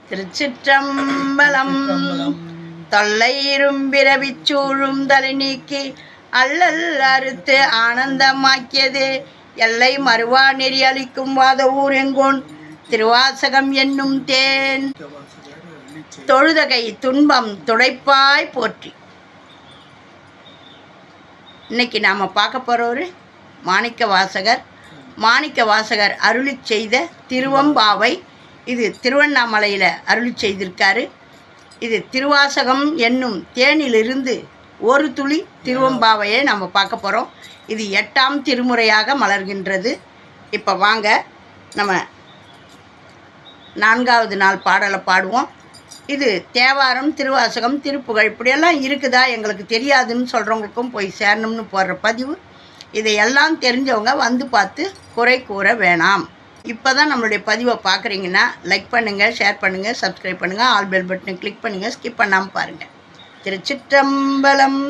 திருச்சிற்றம்பலம். தொல்லை இரும்பிரவிச் சூழும் தலை நீக்கி அல்லல் அறுத்து ஆனந்தமாக்கியது எல்லை மறுவா நெறி அளிக்கும் வாதவூர் எங்கோன் திருவாசகம் என்னும் தேன். தொழுதகை துன்பம் துடைப்பாய் போற்றி. இன்னைக்கு நாம் பார்க்க போகிறவர் மாணிக்க வாசகர். மாணிக்க வாசகர் அருளி செய்த திருவம்பாவை. இது திருவண்ணாமலையில் அருளி செய்திருக்காரு. இது திருவாசகம் என்னும் தேனிலிருந்து ஒரு துளி திருவம்பாவையை நம்ம பார்க்க போகிறோம். இது 8ஆம் திருமுறையாக மலர்கின்றது. இப்போ வாங்க நம்ம 4வது நாள் பாடலை பாடுவோம். இது தேவாரம், திருவாசகம், திருப்புகழ் இப்படியெல்லாம் இருக்குதா எங்களுக்கு தெரியாதுன்னு சொல்கிறவங்களுக்கும் போய் சேரணும்னு போடுற பதிவு. இதையெல்லாம் தெரிஞ்சவங்க வந்து பார்த்து குறை கூற வேணாம். இப்போ தான் நம்மளுடைய பதிவை பார்க்குறீங்கன்னா லைக் பண்ணுங்கள், ஷேர் பண்ணுங்கள், சப்ஸ்கிரைப் பண்ணுங்கள், ஆல் பெல் பட்டனை கிளிக் பண்ணுங்கள், ஸ்கிப் பண்ணாமல் பாருங்கள். திருச்சிற்றம்பலம்.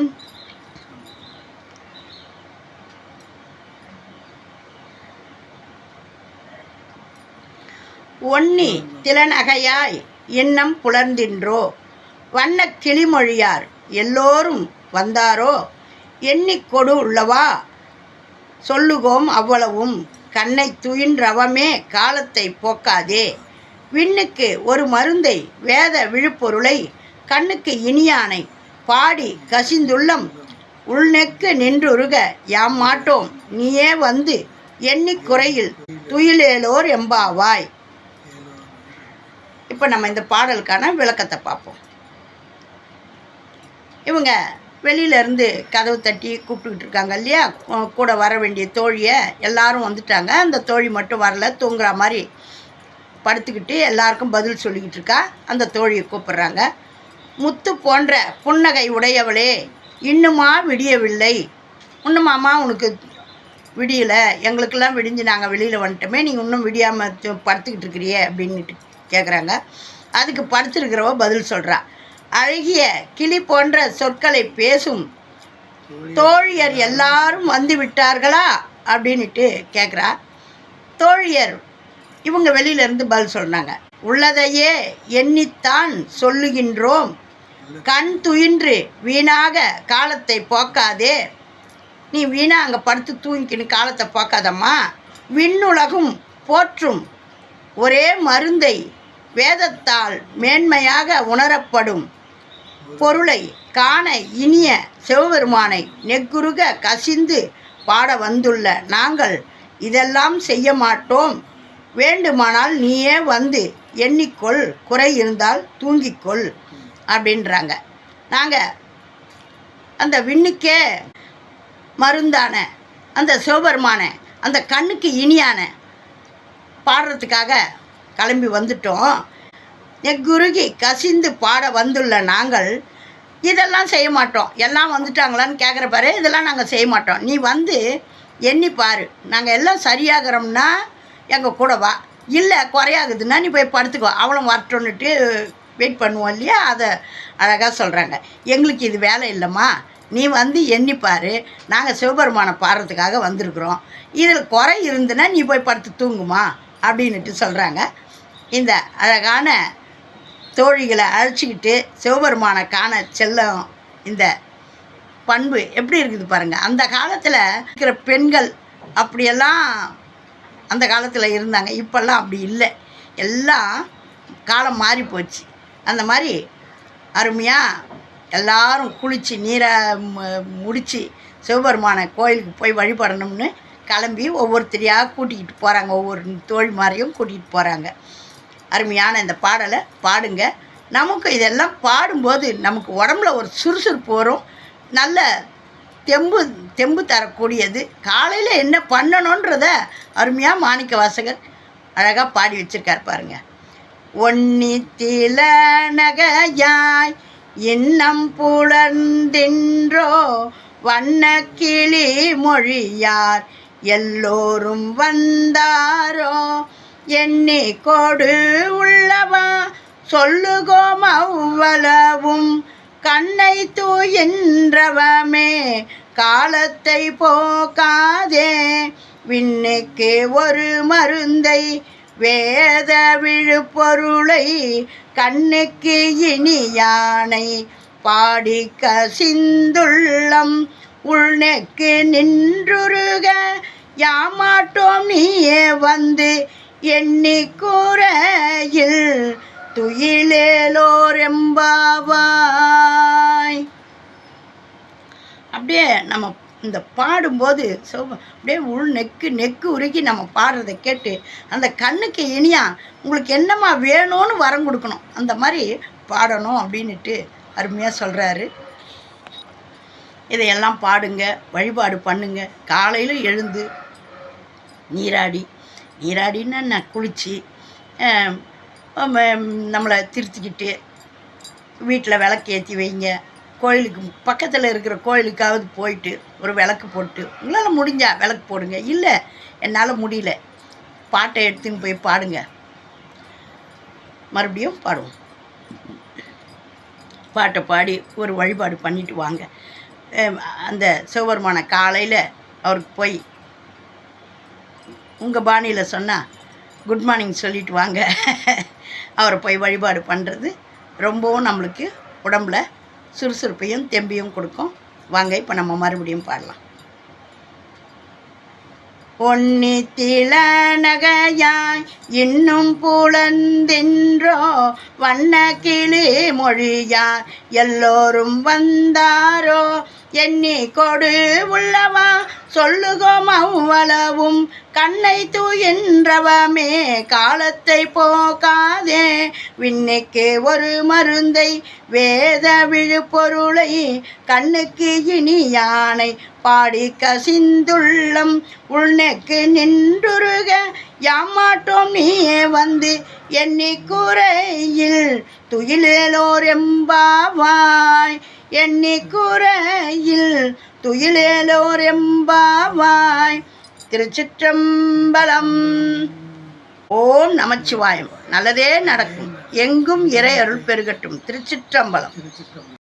ஒன்னி திலநகையாய் இன்னம் புலர்ந்தின்றோ வண்ண கிளிமொழியார் எல்லோரும் வந்தாரோ எண்ணிக்கொடு உள்ளவா சொல்லுகோம் அவ்வளவும் கண்ணை துயின்றவமே காலத்தை போக்காதே விண்ணுக்கு ஒரு மருந்தை வேத விழுப்பொருளை கண்ணுக்கு இனியானை பாடி கசிந்துள்ளம் உள்நெக்கு நின்றுருக யாம் மாட்டோம் நீயே வந்து எண்ணிக்குறையில் துயிலேலோர் எம்பாவாய். இப்போ நம்ம இந்த பாடலுக்கான விளக்கத்தை பார்ப்போம். இவங்க வெளியிலேருந்து கதவு தட்டி கூப்பிட்டுக்கிட்டு இருக்காங்க இல்லையா, கூட வர வேண்டிய தோழியை எல்லாரும் வந்துட்டாங்க. அந்த தோழி மட்டும் வரல, தூங்குற மாதிரி படுத்துக்கிட்டு எல்லாருக்கும் பதில் சொல்லிக்கிட்டு இருக்கா. அந்த தோழியை கூப்பிட்றாங்க. முத்து போன்ற புன்னகை உடையவளே இன்னுமா விடியவில்லை? இன்னுமாம்மா உனக்கு விடியலை? எங்களுக்கெல்லாம் விடிஞ்சு நாங்கள் வெளியில் வந்துட்டோமே, நீ இன்னும் விடியாமல் படுத்துக்கிட்டு இருக்கிறியே அப்படின்ட்டு கேட்குறாங்க. அதுக்கு படுத்துருக்கிறவ பதில் சொல்கிறா. அழகிய கிளி போன்ற சொற்களை பேசும் தோழியர் எல்லாரும் வந்து விட்டார்களா அப்படின்ட்டு கேட்குறா. தோழியர் இவங்க வெளியிலேருந்து பதில் சொன்னாங்க. உள்ளதையே எண்ணித்தான் சொல்லுகின்றோம், கண் துயின்று வீணாக காலத்தை போக்காதே. நீ வீணா அங்கே படுத்து தூங்கிக்கின்னு காலத்தை போக்காதம்மா. விண்ணுலகும் போற்றும் ஒரே மருந்தை வேதத்தால் மேன்மையாக உணரப்படும் பொருளை காண இனிய சிவபெருமானை நெக்குருக கசிந்து பாட வந்துள்ள நாங்கள் இதெல்லாம் செய்ய மாட்டோம். வேண்டுமானால் நீயே வந்து எண்ணிக்கொள், குறை இருந்தால் தூங்கிக்கொள் அப்படின்றாங்க. நாங்கள் அந்த விண்ணுக்கே மருந்தான அந்த சிவபெருமான அந்த கண்ணுக்கு இனியான பாடுறதுக்காக கிளம்பி வந்துட்டோம். நெக்குருகி கசிந்து பாட வந்துள்ள நாங்கள் இதெல்லாம் செய்ய மாட்டோம். எல்லாம் வந்துட்டாங்களான்னு கேட்குற பாரு, இதெல்லாம் நாங்கள் செய்ய மாட்டோம். நீ வந்து எண்ணி பாரு, நாங்கள் எல்லாம் சரியாகிறோம்னா எங்கள் கூட வா, இல்லை குறையாகுதுன்னா நீ போய் படுத்துக்கோ, அவளும் வரட்டோன்னுட்டு வெயிட் பண்ணுவோம் இல்லையா. அதை அழகாக சொல்கிறாங்க. எங்களுக்கு இது வேலை இல்லைம்மா, நீ வந்து எண்ணிப்பார், நாங்கள் சிவபெருமானை பாடுறதுக்காக வந்திருக்குறோம், இதில் குறை இருந்துன்னா நீ போய் படுத்து தூங்குமா அப்படின்ட்டு சொல்கிறாங்க. இந்த அழகான தோழிகளை அழைச்சிக்கிட்டு சிவபெருமானை காண செல்லும் இந்த பண்பு எப்படி இருக்குது பாருங்கள். அந்த காலத்தில் இருக்கிற பெண்கள் அப்படியெல்லாம் அந்த காலத்தில் இருந்தாங்க. இப்போல்லாம் அப்படி இல்லை, எல்லாம் காலம் மாறி போச்சு. அந்த மாதிரி அருமையாக எல்லாரும் குளித்து நீரை முடித்து சிவபெருமானை கோயிலுக்கு போய் வழிபடணும்னு கிளம்பி ஒவ்வொருத்தரையாக கூட்டிக்கிட்டு போகிறாங்க. ஒவ்வொரு தோழிமாரையும் கூட்டிகிட்டு போகிறாங்க. அருமையான இந்த பாடலை பாடுங்க. நமக்கு இதெல்லாம் பாடும்போது நமக்கு உடம்புல ஒரு சுறுசுறுப்பு வரும், நல்ல தெம்பு தரக்கூடியது. காலையில் என்ன பண்ணணுன்றத அருமையாக மாணிக்க வாசகர் அழகாக பாடி வச்சுருக்கார் பாருங்க. ஒன்னி திலநகையாய் இன்னம் புலர்ந்தின்றோ வண்ண கிளி மொழியார் எல்லோரும் வந்தாரோ எண்ணி கொடு உள்ளவா சொல்லுகோம் அவ்வளவும் கண்ணை துயின்றவமே காலத்தை போக்காதே விண்ணுக்கு ஒரு மருந்தை வேத விழுப்பொருளை கண்ணுக்கு இனியானை பாடி கசிந்துள்ளம் உள்நெக்கு நின்றுருக யாமாட்டோம் நீயே வந்து எண்ணி கூரையில் துயிலேலோர் எம்பாவாய். அப்படியே நம்ம இந்த பாடும்போது அப்படியே உள் நெக்கு உருகி நம்ம பாடுறதை கேட்டு அந்த கண்ணுக்கு இனியா உங்களுக்கு என்னம்மா வேணும்னு வரம் கொடுக்கணும், அந்த மாதிரி பாடணும் அப்படின்ட்டு அருமையாக சொல்கிறாரு. இதையெல்லாம் பாடுங்க, வழிபாடு பண்ணுங்க. காலையில் எழுந்து நீராடின்னா நான் குளித்து நம்மளை திருத்திக்கிட்டு வீட்டில் விளக்கு ஏற்றி வைங்க. கோயிலுக்கு பக்கத்தில் இருக்கிற கோயிலுக்காவது போயிட்டு ஒரு விளக்கு போட்டு, உங்களால் முடிஞ்சால் விளக்கு போடுங்க. இல்லை என்னால் முடியல, பாட்டை எடுத்துன்னு போய் பாடுங்க. மறுபடியும் பாடுவோம். பாட்டை பாடி ஒரு வழிபாடு பண்ணிட்டு வாங்க. அந்த சிவபெருமான காலையில் அவருக்கு போய் உங்கள் பாணியில் சொன்னால் குட் மார்னிங் சொல்லிட்டு வாங்க. அவரை போய் வழிபாடு பண்ணுறது ரொம்பவும் நம்மளுக்கு உடம்புல சுறுசுறுப்பையும் தெம்பியும் கொடுக்கும். வாங்க இப்போ நம்ம மறுபடியும் பாடலாம். பொன்னி திலநகையாய் இன்னும் புலந்தென்றோ வண்ண கிளி மொழியார் எல்லோரும் வந்தாரோ எண்ணி கொடு உள்ளவா சொல்லுகோம் அவ்வளவும் கண்ணை தூயின்றவமே காலத்தை போக்காதே விண்ணுக்கு ஒரு மருந்தை வேத விழுப்பொருளை கண்ணுக்கு இனியானை பாடி கசிந்துள்ளம் உள்நெக்கு நின்றுருக யாமாட்டோம் நீயே வந்து எண்ணி கூரையில் துயிலேலோர் எம்பாவாய் எண்ணி கூரையில் துயிலேலோர் எம்பாவாய். திருச்சிற்றம்பலம். ஓம் நமச்சிவாயம். நல்லதே நடக்கும். எங்கும் இறை அருள் பெருகட்டும். திருச்சிற்றம்பலம்.